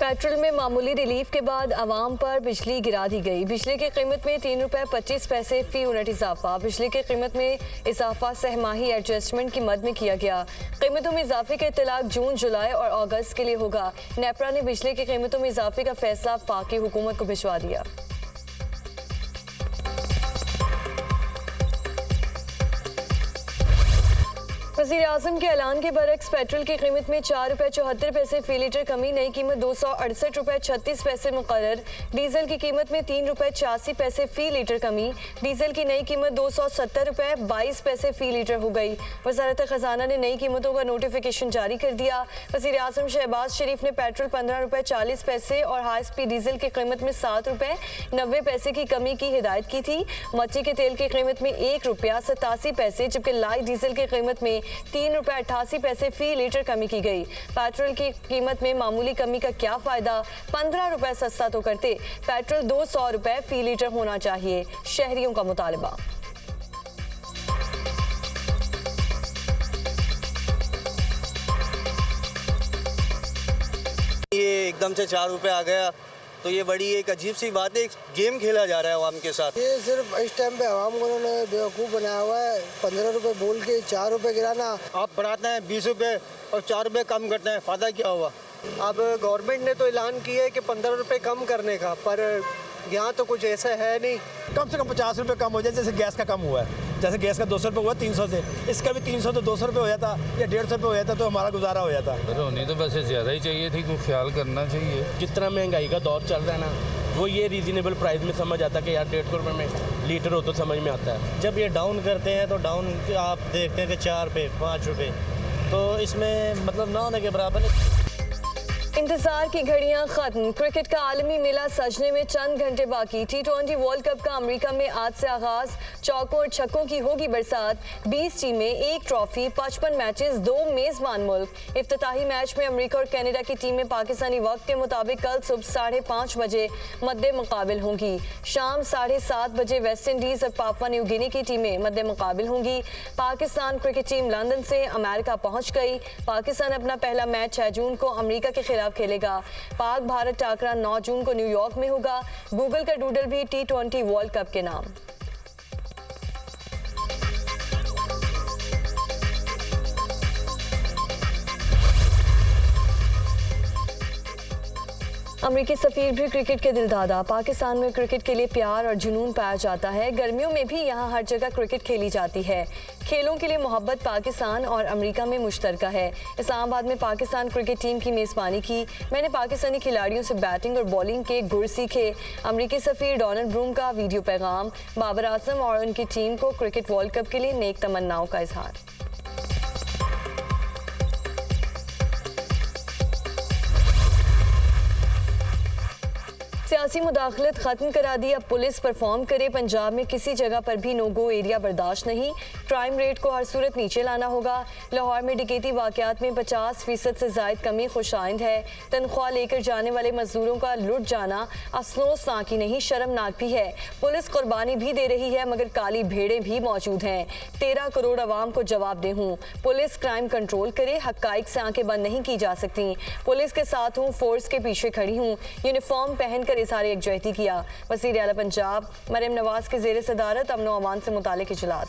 Petrol में मामूली relief के बाद आवाम पर बिजली गिरा दी गई। बिजली की कीमत में ₹3.25 फी यूनिट इजाफा। बिजली की कीमत में इजाफा सहमाही एडजस्टमेंट की मद में किया गया। कीमतों में इजाफे का इतलाक जून, जुलाई और अगस्त के लिए होगा। नेपरा ने बिजली की कीमतों में इजाफे का फैसला वफाकी हुकूमत को भिजवा दिया। वज़ीर-ए-आज़म के ऐलान के बरक्स पेट्रोल की कीमत में ₹4.74 फी लीटर कमी, नई कीमत ₹268.36 मुकर्रर। डीजल की कीमत में ₹3.86 फी लीटर कमी, डीजल की नई कीमत ₹270.22 फी लीटर हो गई। वज़ारत ख़जाना ने नई कीमतों का नोटिफिकेशन जारी कर दिया। वज़ीर-ए-आज़म शहबाज शरीफ ने पेट्रोल ₹15.40 और हाई स्पीड डीजल की कीमत में ₹7.90 की कमी की हिदायत की थी। मच्छी के तेल की कीमत में ₹1.87, जबकि लाइट डीजल की कीमत में ₹3.88 फी लीटर कमी की गई। पेट्रोल की कीमत में मामूली कमी का क्या फायदा, ₹15 सस्ता तो करते। पेट्रोल ₹200 फी लीटर होना चाहिए, शहरियों का मुतालबा। ये एकदम से ₹4 आ गया तो ये बड़ी एक अजीब सी बात है। एक गेम खेला जा रहा है आवाम के साथ। ये सिर्फ इस टाइम पे आवाम को उन्होंने बेवकूफ़ बनाया हुआ है। ₹15 बोल के ₹4 गिराना। आप बढ़ाते हैं ₹20 और ₹4 कम करते हैं, फ़ायदा क्या हुआ? अब गवर्नमेंट ने तो ऐलान किया है कि ₹15 कम करने का, पर यहाँ तो कुछ ऐसा है नहीं। कम से कम ₹50 कम हो जाए, जैसे गैस का कम हुआ है। जैसे गैस का ₹200 हुआ 300 से, इसका भी 300 तो ₹200 हो जाता या ₹150 हो जाता तो हमारा गुजारा हो जाता। होनी तो वैसे ज़्यादा ही चाहिए थी, कुछ ख्याल करना चाहिए। जितना महंगाई का दौर चल रहा है ना, वो ये रीज़नेबल प्राइस में समझ आता है कि यार ₹150 में लीटर हो तो समझ में आता है। जब ये डाउन करते हैं तो डाउन आप देखते हैं कि ₹4, ₹5, तो इसमें मतलब ना होने के बराबर है। इंतजार की घड़ियां खत्म, क्रिकेट का आलमी मेला सजने में चंद घंटे बाकी। T20 वर्ल्ड कप का अमेरिका में आज से आगाज, चौकों और छक्कों की होगी बरसात। 20 टीमें, 1 ट्रॉफी, 55 मैचेस, 2 मेजबान मुल्क। इफ्तिताही मैच में अमेरिका और कनाडा की टीमें पाकिस्तानी वक्त के मुताबिक कल सुबह 5:30 बजे मद्दे मुकाबिल होंगी। शाम 7:30 बजे वेस्ट इंडीज और पापुआ न्यू गिनी की टीमें मद्दे मुकाबिल होंगी। पाकिस्तान क्रिकेट टीम लंदन से अमेरिका पहुंच गई। पाकिस्तान अपना पहला मैच 6 जून को अमेरिका के खिलाफ खेलेगा। पाक भारत टाकरा 9 जून को न्यूयॉर्क में होगा। गूगल का डूडल भी T20 वर्ल्ड कप के नाम। अमेरिकी सफीर भी क्रिकेट के दिलदादा। पाकिस्तान में क्रिकेट के लिए प्यार और जुनून पाया जाता है। गर्मियों में भी यहाँ हर जगह क्रिकेट खेली जाती है। खेलों के लिए मोहब्बत पाकिस्तान और अमेरिका में मुश्तरका है। इस्लामाबाद में पाकिस्तान क्रिकेट टीम की मेज़बानी की। मैंने पाकिस्तानी खिलाड़ियों से बैटिंग और बॉलिंग के गुर सीखे। अमेरिकी सफीर डोनाल्ड ब्रूम का वीडियो पैगाम। बाबर आजम और उनकी टीम को क्रिकेट वर्ल्ड कप के लिए नेक तमन्नाओं का इजहार। सियासी मुदाखलत खत्म करा दी, अब पुलिस परफॉर्म करे। पंजाब में किसी जगह पर भी नो गो एरिया बर्दाश्त नहीं। क्राइम रेट को हर सूरत नीचे लाना होगा। लाहौर में डकैती वाकयात में 50% से जायद कमी खुशाइंद है। तनख्वाह लेकर जाने वाले मजदूरों का लुट जाना अफसोसनाक ही नहीं, शर्मनाक भी है। पुलिस कुर्बानी भी दे रही है, मगर काली भेड़ें भी मौजूद हैं। 13 करोड़ अवाम को जवाब दे हूँ। पुलिस क्राइम कंट्रोल करे, हकाइक से आंखें बंद नहीं की जा सकती। पुलिस के साथ हूँ, फोर्स के पीछे खड़ी हूँ। यूनिफॉर्म पहनकर सारे एकजुहती किया। वज़ीर आला पंजाब मरियम नवाज के ज़ेर सदारत अमन व अमान से मुतालिक इजलास।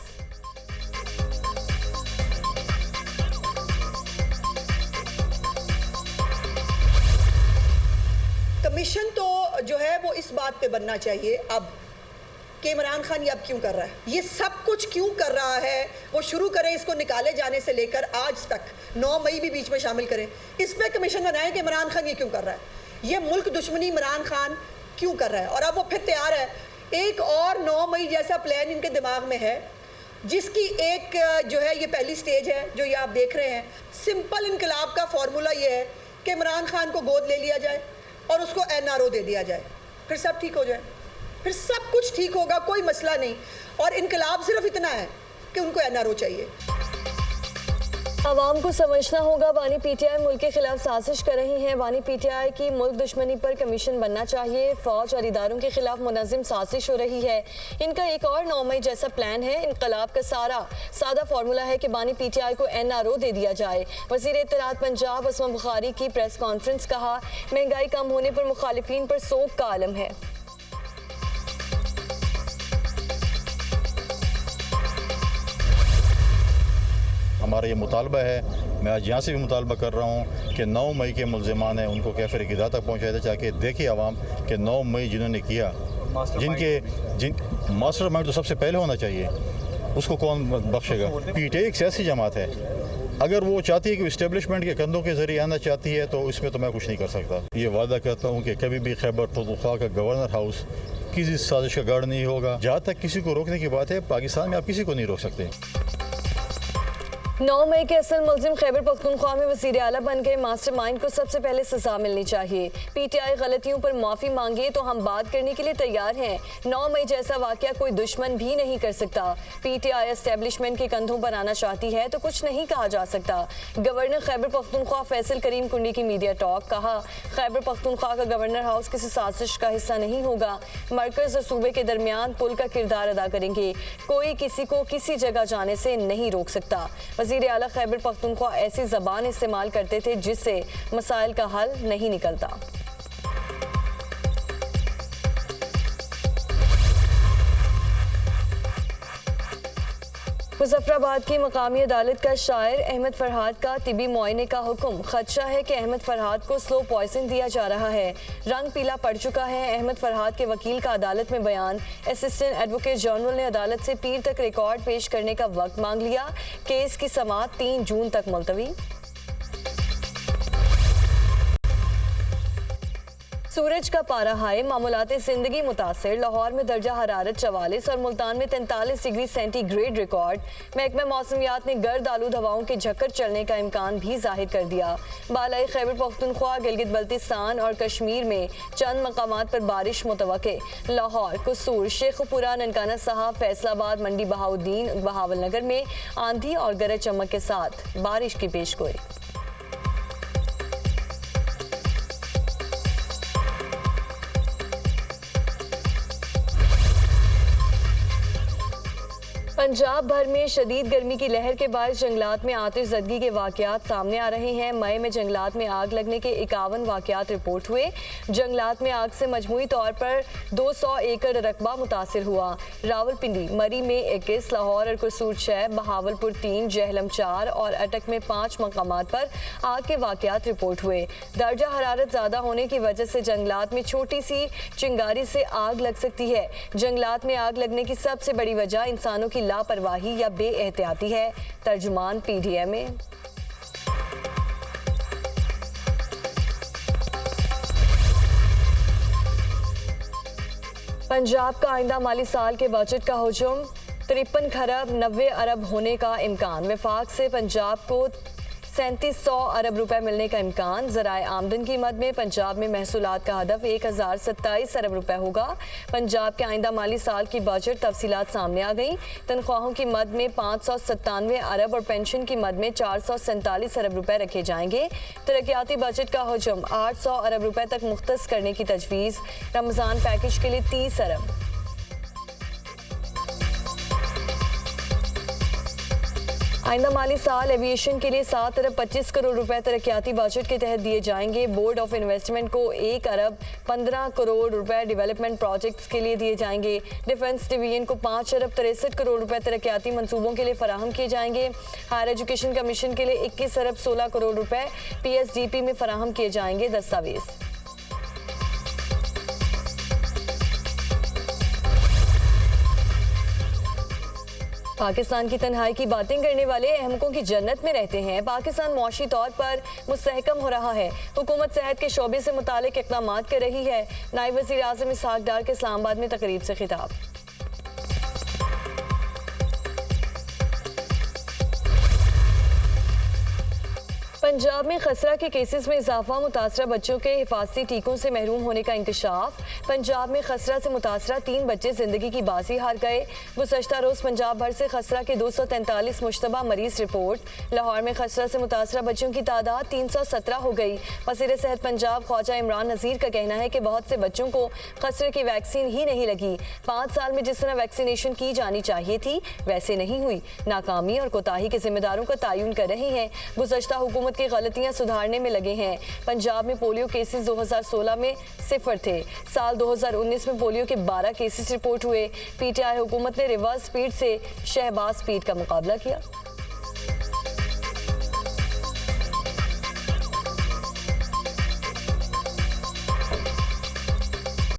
कमीशन तो जो है वो इस बात पे बनना चाहिए अब कि इमरान खान ये अब क्यों कर रहा है, ये सब कुछ क्यों कर रहा है, वो शुरू करें इसको निकाले जाने से लेकर आज तक। 9 मई भी बीच में शामिल करें, इस पे कमीशन बनाएं कि इमरान खान ये क्यों कर रहा है, ये मुल्क दुश्मनी इमरान खान क्यों कर रहा है। और अब वो फिर तैयार है, एक और 9 मई जैसा प्लान इनके दिमाग में है, जिसकी एक जो है ये पहली स्टेज है जो ये आप देख रहे हैं। सिंपल इनकलाब का फॉर्मूला ये है कि इमरान खान को गोद ले लिया जाए और उसको NRO दे दिया जाए, फिर सब ठीक हो जाए, फिर सब कुछ ठीक होगा, कोई मसला नहीं। और इनकलाब सिर्फ इतना है कि उनको NRO चाहिए। आवाम को समझना होगा बानी पीटीआई मुल्क के खिलाफ साजिश कर रही हैं। बानी पीटीआई की मुल्क दुश्मनी पर कमीशन बनना चाहिए। फौज और इदारों के खिलाफ मुनज़्ज़म साजिश हो रही है। इनका एक और 9 मई जैसा प्लान है। इनकलाब का सादा फार्मूला है कि बानी पीटीआई को NRO दे दिया जाए। वज़ीर इत्तलात पंजाब असमा बुखारी की प्रेस कॉन्फ्रेंस, कहा महंगाई कम होने पर मुखालिफिन पर सोग का आलम है। हमारा ये मुतालबा है, मैं आज यहाँ से भी मुतालबा कर रहा हूँ कि 9 मई के मुल्ज़िमान हैं उनको कैफ़े क़िदा तक पहुँचाया जाए, ताकि देखे आवाम कि 9 मई जिन्होंने किया, मास्टर माइंड तो सबसे पहले होना चाहिए, उसको कौन बख्शेगा। पीटीआई एक सियासी जमात है, अगर वो चाहती है कि इस्टेब्लिशमेंट के कंधों के ज़रिए आना चाहती है तो इसमें तो मैं कुछ नहीं कर सकता। ये वादा करता हूँ कि कभी भी खैबर पख्तूनख्वा का गवर्नर हाउस किसी साजिश का गढ़ नहीं होगा। जहाँ तक किसी को रोकने की बात है, पाकिस्तान में आप किसी को नहीं रोक सकते। 9 मई के असल मुल्जिम खैबर पख्तूनख्वा में वज़ीर आला बन गए मास्टरमाइंड को सबसे पहले सजा मिलनी चाहिए। पीटीआई गलतियों पर माफ़ी मांगे तो हम बात करने के लिए तैयार हैं। 9 मई जैसा वाक़या कोई दुश्मन भी नहीं कर सकता। पीटीआई एस्टेब्लिशमेंट के कंधों पर आना चाहती है तो कुछ नहीं कहा जा सकता। गवर्नर खैबर पख्तूनख्वा फैसल करीम कुंडी की मीडिया टॉक, कहा खैबर पख्तूनख्वा का गवर्नर हाउस किसी साजिश का हिस्सा नहीं होगा। मरकज़ और सूबे के दरमियान पुल का किरदार अदा करेंगे। कोई किसी को किसी जगह जाने से नहीं रोक सकता। वज़ीर आला खैबर पख्तूनख्वा ऐसी ज़बान इस्तेमाल करते थे जिससे मसाइल का हल नहीं निकलता। मुजफ्फराबाद की मकामी अदालत का शायर अहमद फरहाद का तिबी मुआयने का हुक्म। खदशा है कि अहमद फरहाद को स्लो पॉइजन दिया जा रहा है। रंग पीला पड़ चुका है अहमद फरहाद के वकील का अदालत में बयान। असिस्टेंट एडवोकेट जनरल ने अदालत से पीर तक रिकॉर्ड पेश करने का वक्त मांग लिया। केस की समाअत 3 जून तक मुलतवी। सूरज का पारा हाई, मामूलाते जिंदगी मुतासिर। लाहौर में दर्जा हरारत 44 और मुल्तान में 43 डिग्री सेंटीग्रेड रिकॉर्ड। महकमा मौसमियात ने गर्द आलूद हवाओं के झक्कर चलने का इम्कान भी जाहिर कर दिया। बालाई खैबर पख्तूनख्वा, गिलगित बल्तिस्तान और कश्मीर में चंद मकामात पर बारिश मुतवक्के। लाहौर, कसूर, शेखपुरा, ननकाना साहब, फैसलाबाद, मंडी बहाउद्दीन, बहावलनगर में आंधी और गरज चमक के साथ बारिश की पेशगोई। पंजाब भर में शदीद गर्मी की लहर के बाद जंगलात में आतिशज़दगी के वाक़यात सामने आ रहे हैं। मई में जंगलात में आग लगने के 51 वाक़यात रिपोर्ट हुए। जंगलात में आग से मजमूई तौर पर 200 एकड़ रकबा मुतासिर हुआ। रावलपिंडी, मरी में 21, लाहौर और कसूर 6, बहावलपुर 3, जहलम 4 और अटक में 5 मकामात पर आग के वाक़यात रिपोर्ट हुए। दर्जा हरारत ज़्यादा होने की वजह से जंगलात में छोटी सी चिंगारी से आग लग सकती है। जंगलात में आग लगने की सबसे बड़ी वजह इंसानों की लापरवाही या बेएहतियाती है। तर्जुमान PDMA। पंजाब का आइंदा माली साल के बजट का हुजूम 53 खरब 90 अरब होने का इम्कान। वफाक से पंजाब को 3700 अरब रुपए मिलने का इम्कान। ज़राए आमदन की मद में पंजाब में महसूलात का हदफ 1027 अरब रुपए होगा। पंजाब के आइंदा माली साल की बजट तफसीलात सामने आ गई। तनख्वाहों की मद में 597 अरब और पेंशन की मद में 447 अरब रुपए रखे जाएंगे। तरक्याती बजट का हुजूम 800 अरब रुपए तक मुख्तस करने की तजवीज़। रमज़ान पैकेज के लिए 30 अरब। आइंदा माली साल एविएशन के लिए 7 अरब 25 करोड़ रुपए तरक्याती बजट के तहत दिए जाएंगे। बोर्ड ऑफ इन्वेस्टमेंट को 1 अरब 15 करोड़ रुपए डेवलपमेंट प्रोजेक्ट्स के लिए दिए जाएंगे। डिफेंस डिवीजन को 5 अरब 63 करोड़ रुपए तरक्याती मंसूबों के लिए फराहम किए जाएंगे। हायर एजुकेशन कमीशन के लिए 21 अरब 16 करोड़ रुपए PSDP में फराहम किए जाएंगे दस्तावेज। पाकिस्तान की तन्हाई की बातें करने वाले अहमकों की जन्नत में रहते हैं। पाकिस्तान मौशी तौर पर मुस्तहकम हो रहा है। हुकूमत सेहत के शोबे से मुतालिक इक़दाम कर रही है। नायब वज़ीर आज़म इसहाक डार के इस्लामाबाद में तकरीब से खिताब। पंजाब में खसरा के केसेस में इजाफा, मुतासरा बच्चों के हिफाजती टीकों से महरूम होने का इंकशाफ। पंजाब में खसरा से मुतासरा 3 बच्चे जिंदगी की बाजी हार गए। गुज़श्ता रोज पंजाब भर से खसरा के 243 मुश्तबा मरीज रिपोर्ट। लाहौर में खसरा से मुतासरा बच्चों की तादाद 317 हो गई। वज़ीर सेहत पंजाब ख्वाजा इमरान नज़ीर का कहना है कि बहुत से बच्चों को खसरे की वैक्सीन ही नहीं लगी। 5 साल में जिस तरह वैक्सीनेशन की जानी चाहिए थी वैसे नहीं हुई। नाकामी और कोताही के जिम्मेदारों का तयन कर रहे हैं। गुज़श्ता हुकूमत की गलतियां सुधारने में लगे हैं। पंजाब में पोलियो केसेस 2016 में 0 थे। साल 2019 में पोलियो के 12 केसेस रिपोर्ट हुए। पीटीआई हुकूमत ने रिवर्स स्पीड से शहबाज स्पीड का मुकाबला किया।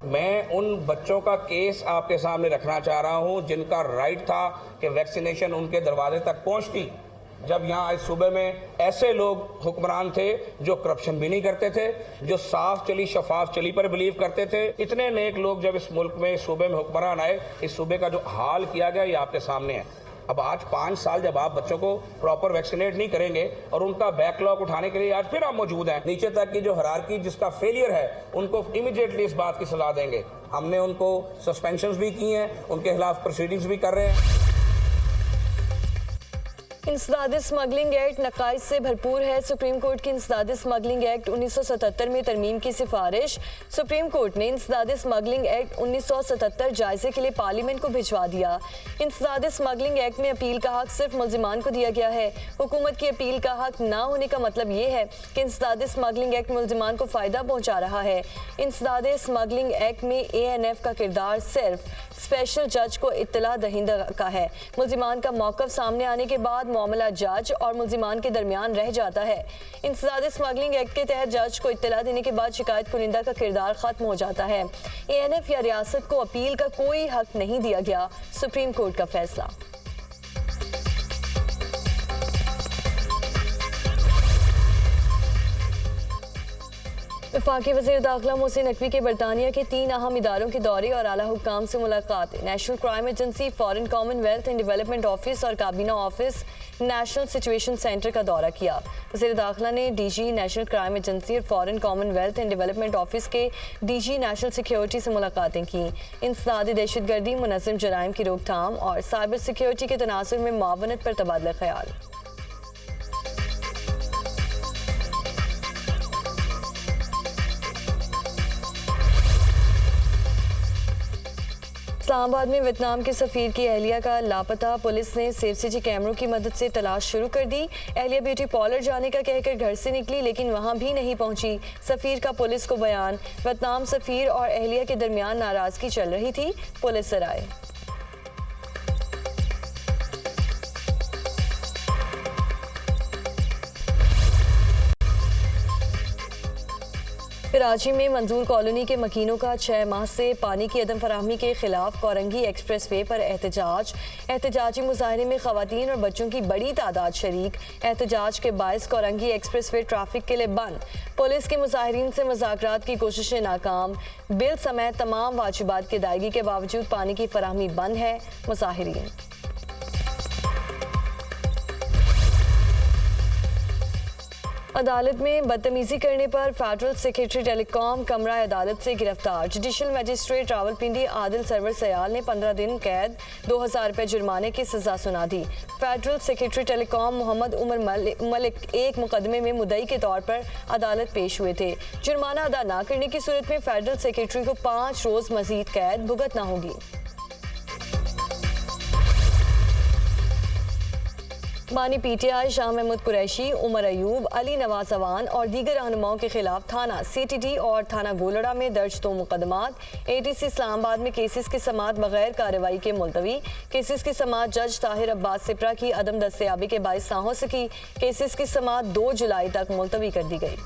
मैं उन बच्चों का केस आपके सामने रखना चाह रहा हूं जिनका राइट था कि वैक्सीनेशन उनके दरवाजे तक पहुंचती। जब यहाँ इस सूबे में ऐसे लोग हुक्मरान थे जो करप्शन भी नहीं करते थे, जो साफ चली शफाफ चली पर बिलीव करते थे। इतने नेक लोग जब इस मुल्क में, इस सूबे में हुक्मरान आए, इस सूबे का जो हाल किया गया ये आपके सामने है। अब आज 5 साल जब आप बच्चों को प्रॉपर वैक्सीनेट नहीं करेंगे और उनका बैकलॉग उठाने के लिए आज फिर आप मौजूद हैं। नीचे तक की जो हायरार्की जिसका फेलियर है उनको इमीडिएटली इस बात की सलाह देंगे। हमने उनको सस्पेंशंस भी की हैं, उनके खिलाफ प्रोसीडिंग्स भी कर रहे हैं। इंसदादी स्मगलिंग एक्ट नकाइज से भरपूर है। सुप्रीम कोर्ट की इंसदादी स्मगलिंग एक्ट 1977 में तरमीम की सिफारिश। सुप्रीम कोर्ट ने इंसदादी स्मगलिंग एक्ट 1977 जायजे के लिए पार्लियामेंट को भिजवा दिया। इंसदादी स्मगलिंग एक्ट में अपील का हक सिर्फ मुल्जिमान को दिया गया है। हुकूमत की अपील का हक ना होने का मतलब ये है कि इंसदादी स्मगलिंग एक्ट मुल्जिमान को फ़ायदा पहुँचा रहा है। इंसदादी स्मगलिंग एक्ट में ANF का किरदार सिर्फ स्पेशल जज को इत्तला दहिंदा का है। मुल्जिमान का मौक़िफ़ सामने आने के बाद मामला जज और मुल्जिमान के दरमियान रह जाता है। इंसदादी स्मगलिंग एक्ट के तहत जज को इत्तला देने के बाद शिकायत कुनिंदा का किरदार खत्म हो जाता है। ANF या रियासत को अपील का कोई हक नहीं दिया गया। सुप्रीम कोर्ट का फैसला। वफाकी वज़ीर दाखिला मोहसिन नकवी के बरतानिया के 3 अहम इदारों के दौरे और आला हुक्काम से मुलाकात। National crime agency, foreign Commonwealth and development office और काबीना ऑफिस, नेशनल सिचुएशन सेंटर का दौरा किया। वज़ीर दाखिला ने DG नेशनल क्राइम एजेंसी और foreign Commonwealth and development office के DG नेशनल सिक्योरिटी से मुलाकातें की। इंसदादी दहशतगर्दी, मुनज़्ज़म जराइम की रोकथाम और साइबर सिक्योरिटी के तनासुर में मुआवनत पर तबादला ख्याल। इस्लामाबाद में वियतनाम के सफ़ीर की अहलिया का लापता। पुलिस ने CCTV कैमरों की मदद से तलाश शुरू कर दी। अहलिया ब्यूटी पार्लर जाने का कहकर घर से निकली लेकिन वहां भी नहीं पहुंची। सफ़ीर का पुलिस को बयान। वियतनाम सफ़ीर और अहलिया के दरमियान नाराज़गी चल रही थी। पुलिस सराय। कराची में मंजूर कॉलोनी के मकीनों का 6 माह से पानी की अदम फराहमी के खिलाफ कोरंगी एक्सप्रेस वे पर एहतजाज। एहतजाजी मुजाहरे में खवातीन और बच्चों की बड़ी तादाद शरीक। एहतजाज के बायस कोरंगी एक्सप्रेस वे ट्रैफिक के लिए बंद। पुलिस के मुजाहिरीन से मुज़ाकरात की कोशिशें नाकाम। बिल समेत तमाम वाजिबात की अदायगी के बावजूद पानी की फराहमी बंद है। मुजाहिरीन अदालत में बदतमीजी करने पर फेडरल सेक्रेटरी टेलीकॉम कमरा अदालत से गिरफ्तार। जुडिशल मजिस्ट्रेट रावलपिंडी आदिल सरवर सयाल ने 15 दिन कैद 2000 रुपये जुर्माने की सजा सुना दी। Federal secretary telecom Mohammad Umar Malik एक मुकदमे में मुद्दई के तौर पर अदालत पेश हुए थे। जुर्माना अदा न करने की सूरत में फेडरल सेक्रेटरी को 5 रोज मजीद कैद भुगतना होगी। बानी PTI शाह महमूद कुरैशी, उमर अयूब, अली नवाज अवान और दीगर रहनुमाओं के खिलाफ थाना CTD और थाना गोलड़ा में दर्ज 2 मुकदमात। ATC इस्लामाबाद में केसेस की समाअत बगैर कार्रवाई के मुलतवी। केसेस की समाअत जज ताहिर अब्बास सिपरा की अदम दस्तयाबी के बाइस ना हो सकी। केसेस की समाअत 2 जुलाई तक मुलतवी कर दी गई।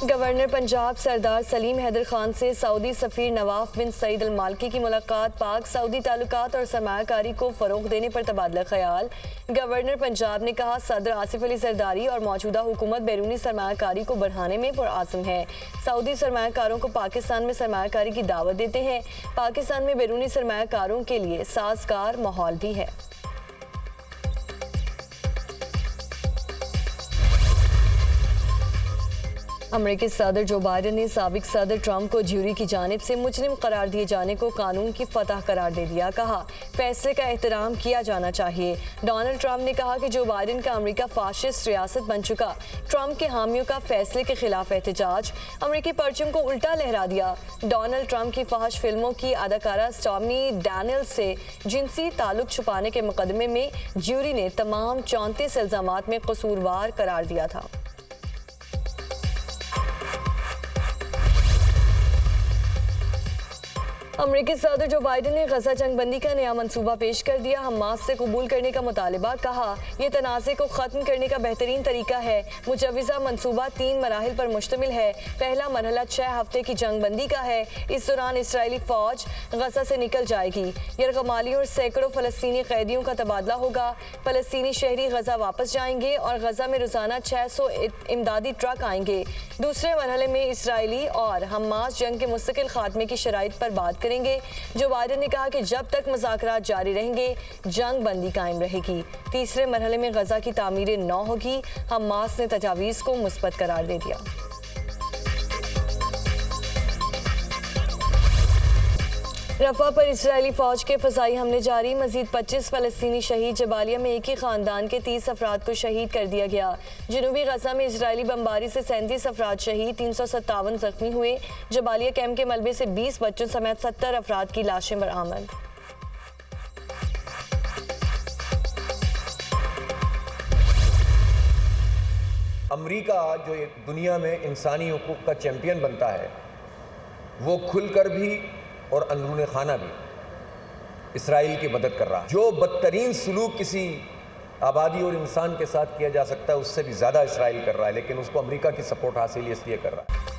गवर्नर पंजाब सरदार सलीम हैदर खान से सऊदी सफीर नवाफ बिन सईद अल मालकी की मुलाकात। पाक सऊदी ताल्लुकात और सरमायाकारी को फरोग देने पर तबादला ख्याल। गवर्नर पंजाब ने कहा, सदर आसिफ अली जरदारी और मौजूदा हुकूमत बैरूनी सरमायाकारी को बढ़ाने में पुरआज़म है। सऊदी सरमायाकारों को पाकिस्तान में सरमायाकारी की दावत देते हैं। पाकिस्तान में बैरूनी सरमायाकारों के लिए साजगार माहौल भी है। अमेरिकी सदर जो बाइडन ने साबिक सदर ट्रंप को ज्यूरी की जानिब से मुजरिम करार दिए जाने को कानून की फतह करार दे दिया। कहा, फैसले का एहतराम किया जाना चाहिए। डोनाल्ड ट्रंप ने कहा कि जो बाइडन का अमेरिका फाशिस्ट रियासत बन चुका। ट्रंप के हामियों का फैसले के खिलाफ एहतजाज। अमेरिकी परचम को उल्टा लहरा दिया। डोनाल्ड ट्रंप की फहश फिल्मों की अदाकारा स्टॉर्मी डैनियल से जिनसी ताल्लुक छुपाने के मुकदमे में ज्यूरी ने तमाम 34 इल्जामात में कसूरवार करार दिया था। अमेरिकी सदर जो बाइडन ने गजा जंगबंदी का नया मंसूबा पेश कर दिया। हमास से कबूल करने का मुतालिबा। कहा, यह तनाज़े को ख़त्म करने का बेहतरीन तरीका है। मुजव्वज़ा मंसूबा 3 मराहिल पर मुश्तमिल है। पहला मरहला 6 हफ्ते की जंगबंदी का है। इस दौरान इसराइली फ़ौज गजा से निकल जाएगी। यरगमालियों और सैकड़ों फ़लस्तीनी कैदियों का तबादला होगा। फ़लस्तीनी शहरी गजा वापस जाएंगे और गजा में रोज़ाना 600 इमदादी ट्रक आएंगे। दूसरे मरहले में इसराइली और हमास जंग के मुस्तकिल खात्मे की शराइत पर बात करेंगे। जो बाइडन ने कहा कि जब तक मुज़ाकरात जारी रहेंगे जंग बंदी कायम रहेगी। तीसरे मरहले में गजा की तामीर नौ होगी। हमास ने तजावीज़ को मुस्बत करार दे दिया। रफा पर इसराइली फ़ौज के फ़ज़ाई हमले जारी। मज़ीद 25 फ़लस्तीनी शहीद। जबालिया में एक ही ख़ानदान के 30 अफराद को शहीद कर दिया गया। जनूबी गजा में इसराइली बमबारी से 37 अफराद शहीद, 357 ज़ख्मी हुए। जबालिया कैंप के मलबे से 20 बच्चों समेत 70 अफराद की लाशें बरामद। अमरीका जो दुनिया में इंसानी हुकूक का चैम्पियन बनता है, वो खुलकर भी और अंदरूनी खाना भी इसराइल की मदद कर रहा है। जो बदतरीन सलूक किसी आबादी और इंसान के साथ किया जा सकता है, उससे भी ज़्यादा इसराइल कर रहा है, लेकिन उसको अमेरिका की सपोर्ट हासिल इसलिए कर रहा है।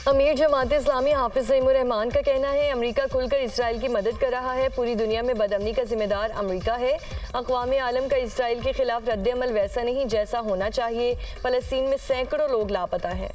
अमीर जमात इस्लामी हाफिज ज़हीमुर रहमान का कहना है, अमेरिका खुलकर इसराइल की मदद कर रहा है। पूरी दुनिया में बदअमनी का जिम्मेदार अमेरिका है। अक़वाम आलम का इसराइल के खिलाफ रद्द अमल वैसा नहीं जैसा होना चाहिए। फ़लस्तीन में सैकड़ों लोग लापता हैं।